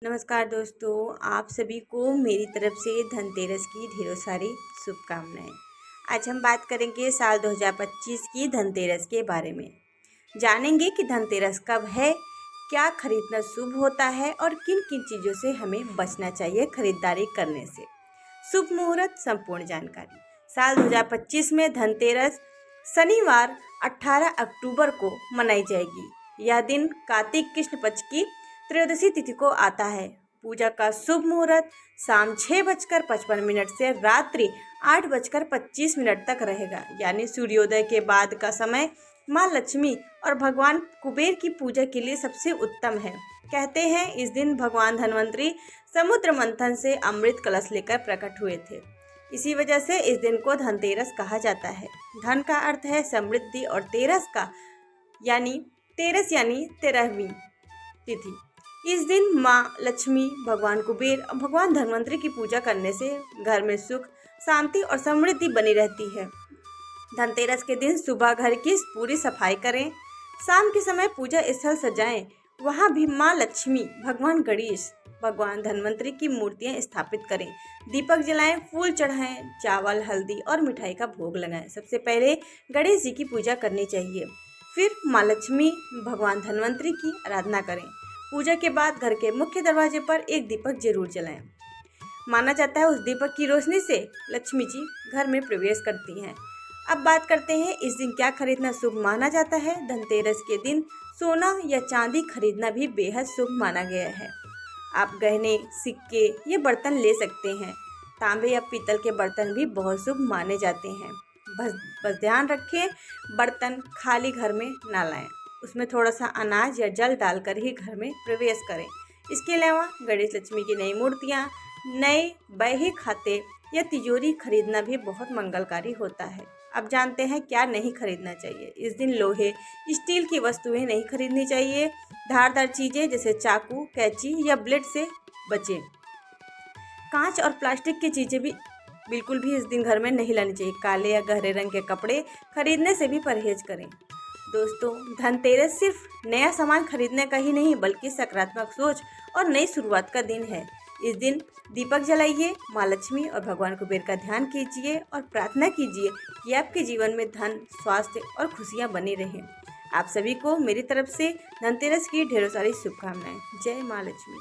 नमस्कार दोस्तों, आप सभी को मेरी तरफ से धनतेरस की ढेरों सारी शुभकामनाएं। आज हम बात करेंगे साल 2025 की धनतेरस के बारे में। जानेंगे कि धनतेरस कब है, क्या खरीदना शुभ होता है और किन किन चीज़ों से हमें बचना चाहिए खरीदारी करने से। शुभ मुहूर्त संपूर्ण जानकारी। साल 2025 में धनतेरस शनिवार 18 अक्टूबर को मनाई जाएगी। यह दिन कार्तिक कृष्ण पक्ष की त्रयोदशी तिथि को आता है। पूजा का शुभ मुहूर्त शाम 6:55 से रात्रि 8:25 तक रहेगा, यानी सूर्योदय के बाद का समय माँ लक्ष्मी और भगवान कुबेर की पूजा के लिए सबसे उत्तम है। कहते हैं इस दिन भगवान धन्वंतरी समुद्र मंथन से अमृत कलश लेकर प्रकट हुए थे। इसी वजह से इस दिन को धनतेरस कहा जाता है। धन का अर्थ है समृद्धि और तेरस यानी 13वीं तिथि। इस दिन माँ लक्ष्मी, भगवान कुबेर और भगवान धन्वंतरी की पूजा करने से घर में सुख, शांति और समृद्धि बनी रहती है। धनतेरस के दिन सुबह घर की पूरी सफाई करें। शाम के समय पूजा स्थल सजाएं। वहाँ भी माँ लक्ष्मी, भगवान गणेश, भगवान धन्वंतरी की मूर्तियाँ स्थापित करें। दीपक जलाएं, फूल चढ़ाएं, चावल, हल्दी और मिठाई का भोग लगाएं। सबसे पहले गणेश जी की पूजा करनी चाहिए, फिर माँ लक्ष्मी, भगवान धन्वंतरी की आराधना करें। पूजा के बाद घर के मुख्य दरवाजे पर एक दीपक जरूर जलाएं। माना जाता है उस दीपक की रोशनी से लक्ष्मी जी घर में प्रवेश करती हैं। अब बात करते हैं इस दिन क्या खरीदना शुभ माना जाता है। धनतेरस के दिन सोना या चांदी खरीदना भी बेहद शुभ माना गया है। आप गहने, सिक्के या बर्तन ले सकते हैं। तांबे या पीतल के बर्तन भी बहुत शुभ माने जाते हैं। बस ध्यान रखें, बर्तन खाली घर में ना लाएं। उसमें थोड़ा सा अनाज या जल डालकर ही घर में प्रवेश करें। इसके अलावा गणेश लक्ष्मी की नई मूर्तियाँ, नए बही खाते या तिजोरी खरीदना भी बहुत मंगलकारी होता है। अब जानते हैं क्या नहीं खरीदना चाहिए। इस दिन लोहे, स्टील की वस्तुएं नहीं खरीदनी चाहिए। धारदार चीज़ें जैसे चाकू, कैंची या ब्लेड से बचें। कांच और प्लास्टिक की चीज़ें भी बिल्कुल भी इस दिन घर में नहीं लानी चाहिए। काले या गहरे रंग के कपड़े खरीदने से भी परहेज करें। दोस्तों, धनतेरस सिर्फ नया सामान खरीदने का ही नहीं बल्कि सकारात्मक सोच और नई शुरुआत का दिन है। इस दिन दीपक जलाइए, माँ लक्ष्मी और भगवान कुबेर का ध्यान कीजिए और प्रार्थना कीजिए कि आपके जीवन में धन, स्वास्थ्य और खुशियाँ बनी रहें। आप सभी को मेरी तरफ से धनतेरस की ढेरों सारी शुभकामनाएं। जय माँ लक्ष्मी।